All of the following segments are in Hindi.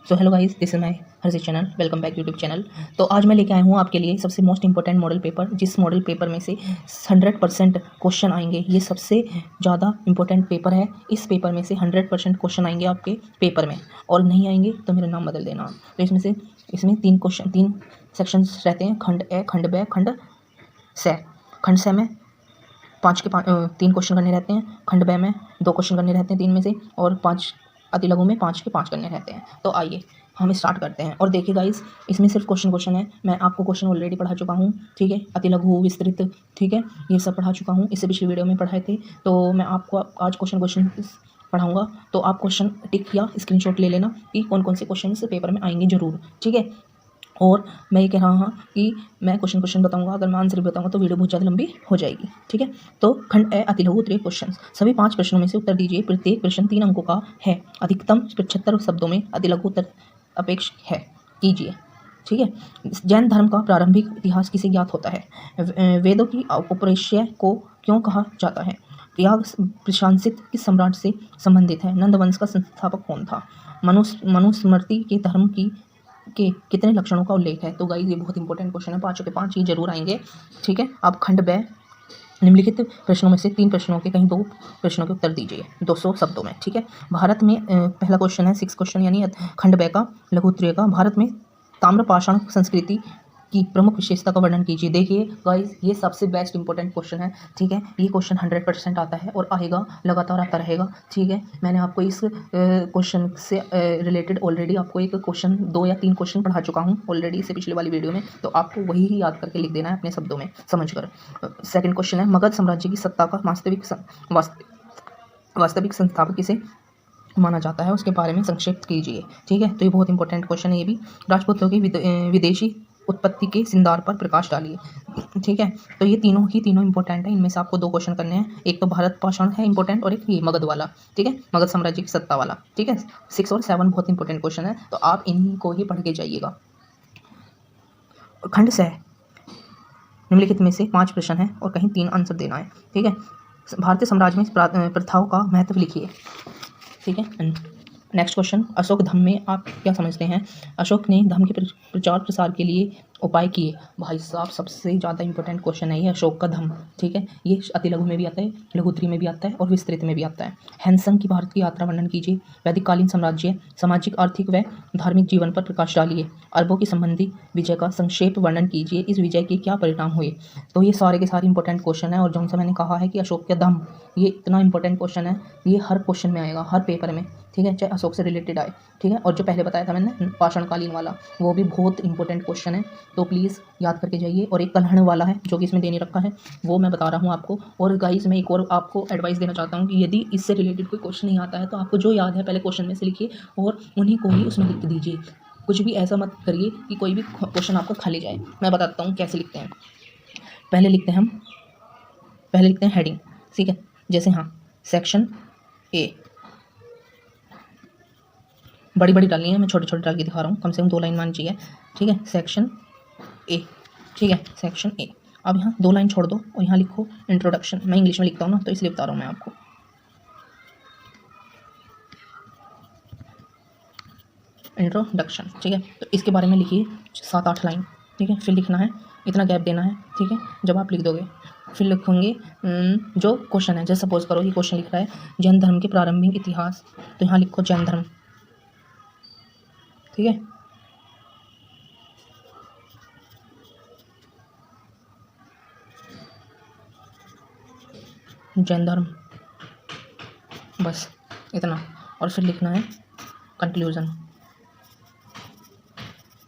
So hello guys, this is my Harshit channel. Welcome back YouTube channel. तो आज मैं लेके आया हूँ आपके लिए सबसे मोस्ट इंपॉर्टेंट मॉडल पेपर, जिस मॉडल पेपर में से 100% क्वेश्चन आएंगे। ये सबसे ज़्यादा इंपॉर्टेंट पेपर है। इस पेपर में से 100% क्वेश्चन आएंगे आपके पेपर में, और नहीं आएंगे तो मेरा नाम बदल देना। तो इसमें 3 सेक्शंस रहते हैं, खंड ए, खंड ब, खंड स। खंड स में 3 क्वेश्चन करने रहते हैं, खंड ब में 2 क्वेश्चन करने रहते हैं 3 में से, और 5 अति लघु में 5 के 5 करने रहते हैं। तो आइए हम स्टार्ट करते हैं। और देखिए गाइस, इसमें सिर्फ क्वेश्चन है। मैं आपको क्वेश्चन ऑलरेडी पढ़ा चुका हूँ, ठीक है। अति लघु, विस्तृत, ठीक है, ये सब पढ़ा चुका हूँ। इससे पिछली वीडियो में पढ़ाए थे। तो मैं आपको आज क्वेश्चन पढ़ाऊँगा। तो आप क्वेश्चन टिक या स्क्रीनशॉट ले लेना कि कौन कौन से क्वेश्चन पेपर में आएंगे ज़रूर, ठीक है। और मैं ये कह रहा हूँ कि मैं क्वेश्चन बताऊंगा, अगर मैं आंसर भी बताऊंगा तो वीडियो बहुत ज़्यादा लंबी हो जाएगी, ठीक है। तो खंड ए, अति लघु उत्तरीय क्वेश्चन। सभी 5 प्रश्नों में से उत्तर दीजिए। प्रत्येक प्रश्न 3 अंकों का है। अधिकतम 75 शब्दों में अति लघु उत्तर अपेक्ष है कीजिए, ठीक है। जैन धर्म का प्रारंभिक इतिहास किसे ज्ञात होता है? वेदों की उपनिषद को क्यों कहा जाता है? याग प्रशांसित किस सम्राट से संबंधित है? नंद वंश का संस्थापक कौन था? मनुस्मृति के धर्म के कितने लक्षणों का उल्लेख है? तो गाइस, ये बहुत इंपॉर्टेंट क्वेश्चन है। 5 के 5 ये जरूर आएंगे, ठीक है। आप खंड ब निम्नलिखित प्रश्नों में से 3 प्रश्नों के कहीं 2 प्रश्नों के उत्तर दीजिए 200 शब्दों में, ठीक है। भारत में पहला क्वेश्चन है 6 क्वेश्चन, यानी खंड ब का, लघु उत्तरीय का। भारत में ताम्रपाषाण संस्कृति की प्रमुख विशेषता का वर्णन कीजिए। देखिए गाइस, ये सबसे बेस्ट इंपॉर्टेंट क्वेश्चन है, ठीक है। ये क्वेश्चन 100% आता है और आएगा, लगातार आता रहेगा, ठीक है। मैंने आपको इस क्वेश्चन से रिलेटेड ऑलरेडी आपको एक क्वेश्चन 2 या 3 क्वेश्चन पढ़ा चुका हूँ ऑलरेडी इससे पिछली वाली वीडियो में। तो आपको वही ही याद करके लिख देना है अपने शब्दों में समझकर। सेकंड क्वेश्चन है, मगध साम्राज्य की सत्ता का वास्तविक संस्थापक किसे माना जाता है? उसके बारे में संक्षिप्त कीजिए, ठीक है। तो ये बहुत इंपॉर्टेंट क्वेश्चन है ये भी। राजपूतों की विदेशी उत्पत्ति के सिंदार पर प्रकाश डालिए, ठीक है। तो ये तीनों इंपॉर्टेंट है। इनमें से आपको 2 क्वेश्चन करने हैं। एक तो भारत पाषाण है इंपॉर्टेंट, और एक ये मगध वाला, ठीक है, मगध साम्राज्य की सत्ता वाला, ठीक है। 6 और 7 बहुत इंपॉर्टेंट क्वेश्चन है, तो आप इन्हीं को ही पढ़ के जाइएगा। खंड से निम्नलिखित में से 5 प्रश्न है और कहीं 3 आंसर देना है, ठीक है। भारतीय साम्राज्य में प्रथाओं का महत्व लिखिए, ठीक है। नेक्स्ट क्वेश्चन, अशोक धम्म में आप क्या समझते हैं? अशोक ने धम्म के प्रचार प्रसार के लिए उपाय किए। भाई साहब, सबसे ज़्यादा इंपॉर्टेंट क्वेश्चन है ये, अशोक का धम्म, ठीक है। ये अति लघु में भी आता है, लघु उत्तरीय में भी आता है और विस्तृत में भी आता है। हैंसंग की भारत की यात्रा वर्णन कीजिए। वैदिक कालीन साम्राज्य, सामाजिक, आर्थिक व धार्मिक जीवन पर प्रकाश डालिए। अरबों की संबंधी विजय का संक्षेप वर्णन कीजिए। इस विजय के क्या परिणाम हुए? तो ये सारे के सारे इंपॉर्टेंट क्वेश्चन है। और जो सा मैंने कहा है कि अशोक का धम्म, ये इतना इंपॉर्टेंट क्वेश्चन है, ये हर क्वेश्चन में आएगा, हर पेपर में, ठीक है, चाहे अशोक से रिलेटेड आए, ठीक है। और जो पहले बताया था मैंने पाषाण कालीन वाला, वो भी बहुत इंपॉर्टेंट क्वेश्चन है, तो प्लीज़ याद करके जाइए। और एक कल्हण वाला है जो कि इसमें देने रखा है, वो मैं बता रहा हूँ आपको। और गाइस, मैं एक और आपको एडवाइस देना चाहता हूँ कि यदि इससे रिलेटेड कोई क्वेश्चन नहीं आता है तो आपको जो याद है पहले क्वेश्चन में से लिखिए और उन्हीं को ही उसमें लिख दीजिए। कुछ भी ऐसा मत करिए कि कोई भी क्वेश्चन आपका खाली जाए। मैं बताता हूँ कैसे लिखते हैं। पहले लिखते हैं हेडिंग, ठीक है। जैसे हाँ, सेक्शन ए, बड़ी बड़ी डालनी है, मैं छोटे छोटे डाल के दिखा रहा हूँ, कम से कम 2 लाइन माननी चाहिए, ठीक है। सेक्शन ए, ठीक है, सेक्शन ए। अब यहाँ 2 लाइन छोड़ दो और यहाँ लिखो इंट्रोडक्शन। मैं इंग्लिश में लिखता हूँ ना, तो इसलिए बता रहा हूँ मैं आपको। इंट्रोडक्शन, ठीक है। तो इसके बारे में लिखिए 7-8 लाइन, ठीक है। फिर लिखना है, इतना गैप देना है, ठीक है। जब आप लिख दोगे फिर लिखेंगे जो क्वेश्चन है। जैसे सपोज करो ये क्वेश्चन लिख रहा है जैन धर्म के प्रारंभिक इतिहास, तो यहाँ लिखो जैन धर्म, ठीक है। जैन धर्म, बस इतना। और फिर लिखना है कंक्लूजन,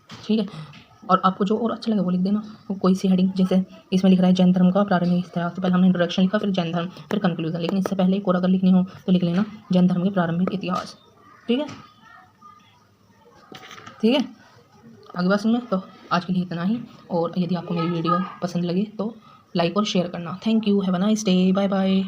ठीक है। और आपको जो और अच्छा लगे वो लिख देना, कोई सी हेडिंग। जैसे इसमें लिख रहा है जैन धर्म का प्रारंभिक इतिहास, तो पहले हमने इंट्रोडक्शन लिखा, फिर जैन धर्म, फिर कंक्लूजन। लेकिन इससे पहले एक और अगर लिखनी हो तो लिख लेना जैन धर्म के प्रारंभिक इतिहास, ठीक है, ठीक है। आगे बात सुनना। तो आज के लिए इतना ही, और यदि आपको मेरी वीडियो पसंद लगे तो लाइक और शेयर करना। Thank you, have a nice day, bye bye.